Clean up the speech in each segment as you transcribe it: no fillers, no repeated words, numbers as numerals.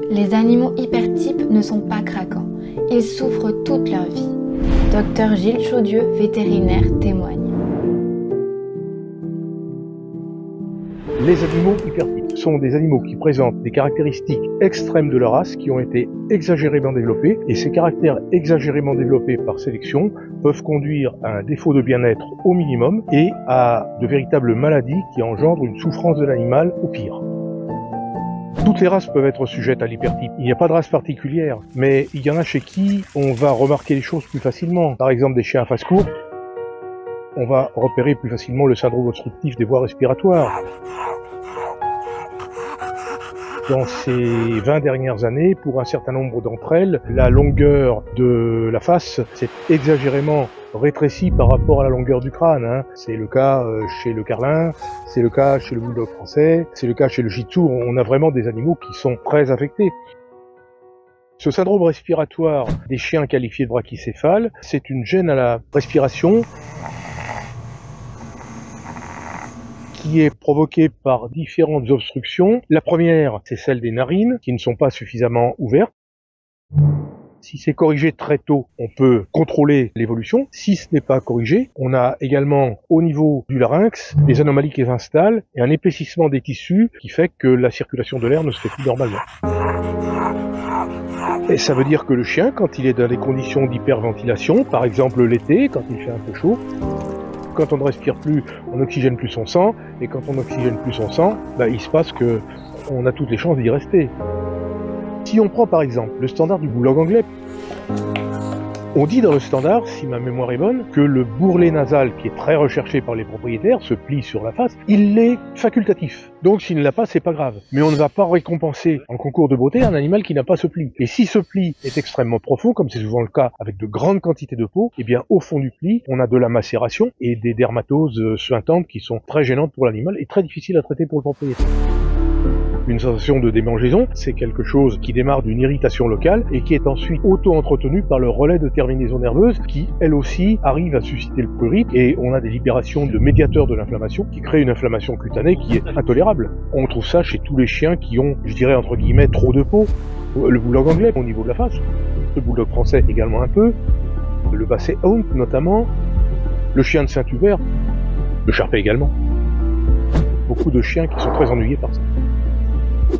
Les animaux hypertypes ne sont pas craquants. Ils souffrent toute leur vie. Dr Gilles Chaudieu, vétérinaire, témoigne. Les animaux hypertypes sont des animaux qui présentent des caractéristiques extrêmes de leur race qui ont été exagérément développées, et ces caractères exagérément développés par sélection peuvent conduire à un défaut de bien-être au minimum et à de véritables maladies qui engendrent une souffrance de l'animal au pire. Toutes les races peuvent être sujettes à l'hypertype. Il n'y a pas de race particulière, mais il y en a chez qui on va remarquer les choses plus facilement. Par exemple, des chiens à face courte, on va repérer plus facilement le syndrome obstructif des voies respiratoires. Dans ces 20 dernières années, pour un certain nombre d'entre elles, la longueur de la face s'est exagérément rétrécie par rapport à la longueur du crâne. C'est le cas chez le carlin, c'est le cas chez le bulldog français, c'est le cas chez le shih tzu. On a vraiment des animaux qui sont très affectés. Ce syndrome respiratoire des chiens qualifiés de brachycéphales, c'est une gêne à la respiration qui est provoquée par différentes obstructions. La première, c'est celle des narines, qui ne sont pas suffisamment ouvertes. Si c'est corrigé très tôt, on peut contrôler l'évolution. Si ce n'est pas corrigé, on a également au niveau du larynx des anomalies qui s'installent et un épaississement des tissus qui fait que la circulation de l'air ne se fait plus normalement. Et ça veut dire que le chien, quand il est dans des conditions d'hyperventilation, par exemple l'été, quand il fait un peu chaud, quand on ne respire plus, on n'oxygène plus son sang, et quand on n'oxygène plus son sang, il se passe que on a toutes les chances d'y rester. Si on prend par exemple le standard du bulldog anglais, on dit dans le standard, si ma mémoire est bonne, que le bourrelet nasal, qui est très recherché par les propriétaires, se plie sur la face, il est facultatif. Donc s'il ne l'a pas, c'est pas grave. Mais on ne va pas récompenser en concours de beauté un animal qui n'a pas ce pli. Et si ce pli est extrêmement profond, comme c'est souvent le cas avec de grandes quantités de peau, eh bien au fond du pli, on a de la macération et des dermatoses suintantes qui sont très gênantes pour l'animal et très difficiles à traiter pour le propriétaire. Une sensation de démangeaison, c'est quelque chose qui démarre d'une irritation locale et qui est ensuite auto-entretenue par le relais de terminaison nerveuse qui, elle aussi, arrive à susciter le prurit, et on a des libérations de médiateurs de l'inflammation qui créent une inflammation cutanée qui est intolérable. On trouve ça chez tous les chiens qui ont, je dirais entre guillemets, trop de peau. Le bulldog anglais au niveau de la face, le bulldog français également un peu, le basset hound notamment, le chien de Saint-Hubert, le Sharpei également. Beaucoup de chiens qui sont très ennuyés par ça.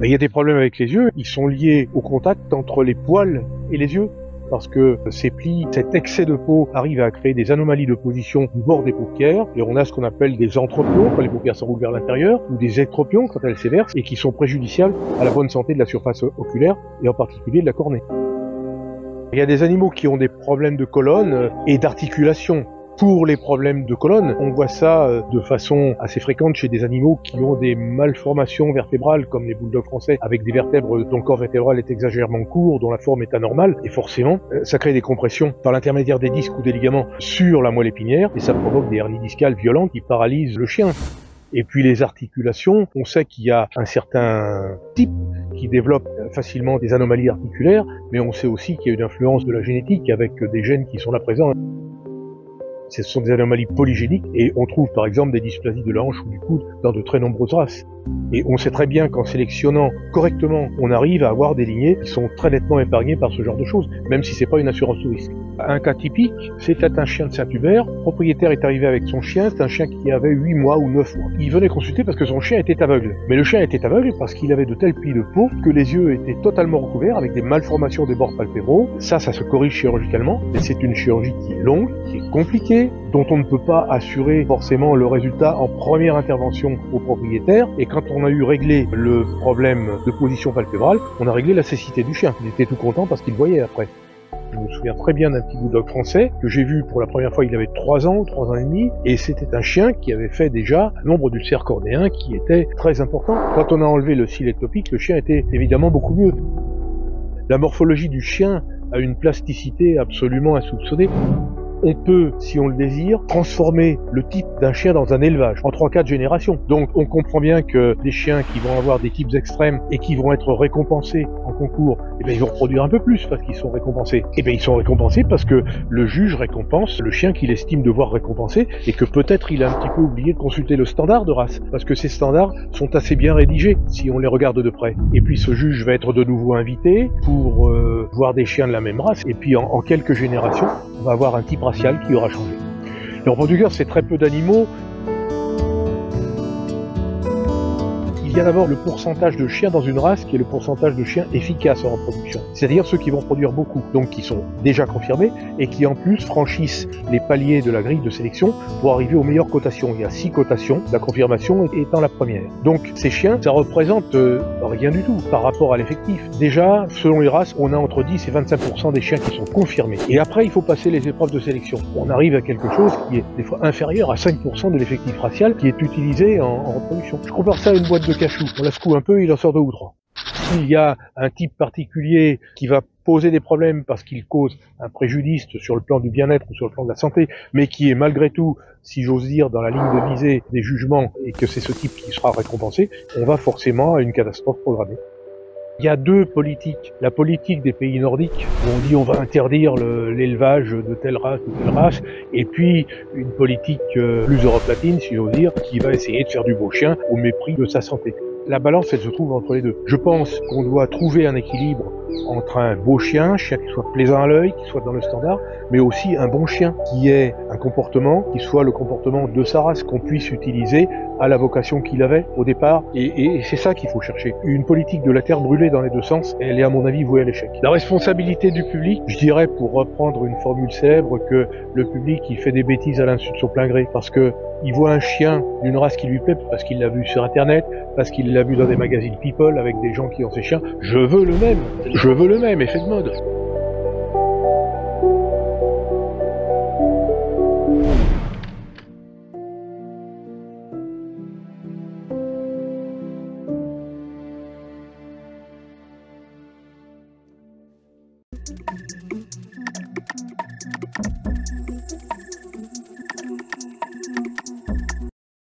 Il y a des problèmes avec les yeux, ils sont liés au contact entre les poils et les yeux, parce que ces plis, cet excès de peau arrive à créer des anomalies de position du bord des paupières, et on a ce qu'on appelle des entropions quand les paupières s'enroulent vers l'intérieur, ou des ectropions quand elles s'éversent, et qui sont préjudiciables à la bonne santé de la surface oculaire, et en particulier de la cornée. Il y a des animaux qui ont des problèmes de colonne et d'articulation. Pour les problèmes de colonne, on voit ça de façon assez fréquente chez des animaux qui ont des malformations vertébrales, comme les bulldogs français, avec des vertèbres dont le corps vertébral est exagérément court, dont la forme est anormale, et forcément, ça crée des compressions par l'intermédiaire des disques ou des ligaments sur la moelle épinière, et ça provoque des hernies discales violentes qui paralysent le chien. Et puis les articulations, on sait qu'il y a un certain type qui développe facilement des anomalies articulaires, mais on sait aussi qu'il y a une influence de la génétique avec des gènes qui sont là présents. Ce sont des anomalies polygéniques et on trouve par exemple des dysplasies de la hanche ou du coude dans de très nombreuses races. Et on sait très bien qu'en sélectionnant correctement, on arrive à avoir des lignées qui sont très nettement épargnées par ce genre de choses, même si c'est pas une assurance tout risque. Un cas typique, c'était un chien de Saint-Hubert. Le propriétaire est arrivé avec son chien, c'est un chien qui avait 8 mois ou 9 mois. Il venait consulter parce que son chien était aveugle. Mais le chien était aveugle parce qu'il avait de tels plis de peau que les yeux étaient totalement recouverts avec des malformations des bords palpébraux. Ça se corrige chirurgicalement, mais c'est une chirurgie qui est longue, qui est compliquée, dont on ne peut pas assurer forcément le résultat en première intervention au propriétaire. Et quand on a eu réglé le problème de position palpébrale, on a réglé la cécité du chien. Il était tout content parce qu'il voyait après. Je me souviens très bien d'un petit bulldog français que j'ai vu pour la première fois, il avait 3 ans et demi, et c'était un chien qui avait fait déjà un nombre d'ulcères cornéens qui était très important. Quand on a enlevé le cil ectopique, le chien était évidemment beaucoup mieux. La morphologie du chien a une plasticité absolument insoupçonnée. On peut, si on le désire, transformer le type d'un chien dans un élevage en 3-4 générations. Donc on comprend bien que des chiens qui vont avoir des types extrêmes et qui vont être récompensés en concours, eh bien ils vont produire un peu plus parce qu'ils sont récompensés. Eh bien ils sont récompensés parce que le juge récompense le chien qu'il estime devoir récompenser et que peut-être il a un petit peu oublié de consulter le standard de race parce que ces standards sont assez bien rédigés si on les regarde de près. Et puis ce juge va être de nouveau invité pour voir des chiens de la même race et puis en quelques générations, on va avoir un type racial qui aura changé. Et en Portugal, c'est très peu d'animaux. Il y a d'abord le pourcentage de chiens dans une race qui est le pourcentage de chiens efficaces en reproduction. C'est-à-dire ceux qui vont produire beaucoup, donc qui sont déjà confirmés et qui en plus franchissent les paliers de la grille de sélection pour arriver aux meilleures cotations. Il y a 6 cotations, la confirmation étant la première. Donc ces chiens, ça représente rien du tout par rapport à l'effectif. Déjà, selon les races, on a entre 10 et 25% des chiens qui sont confirmés. Et après, il faut passer les épreuves de sélection. On arrive à quelque chose qui est des fois inférieur à 5% de l'effectif racial qui est utilisé en reproduction. Je compare ça à une boîte de cachou. On la secoue un peu, il en sort 2 ou 3. S'il y a un type particulier qui va poser des problèmes parce qu'il cause un préjudice sur le plan du bien-être ou sur le plan de la santé, mais qui est malgré tout, si j'ose dire, dans la ligne de visée des jugements et que c'est ce type qui sera récompensé, on va forcément à une catastrophe programmée. Il y a 2 politiques. La politique des pays nordiques, où on dit on va interdire l'élevage de telle race ou telle race, et puis une politique plus europlatine, si j'ose dire, qui va essayer de faire du beau chien au mépris de sa santé. La balance, elle se trouve entre les deux. Je pense qu'on doit trouver un équilibre entre un beau chien qui soit plaisant à l'œil, qui soit dans le standard, mais aussi un bon chien qui ait un comportement qui soit le comportement de sa race, qu'on puisse utiliser à la vocation qu'il avait au départ. Et c'est ça qu'il faut chercher. Une politique de la terre brûlée dans les deux sens, elle est à mon avis vouée à l'échec. La responsabilité du public, je dirais pour reprendre une formule célèbre, que le public il fait des bêtises à l'insu de son plein gré, parce que il voit un chien d'une race qui lui plaît, parce qu'il l'a vu sur internet, parce qu'il l'a vu dans des magazines People avec des gens qui ont ces chiens. Je veux le même effet de mode.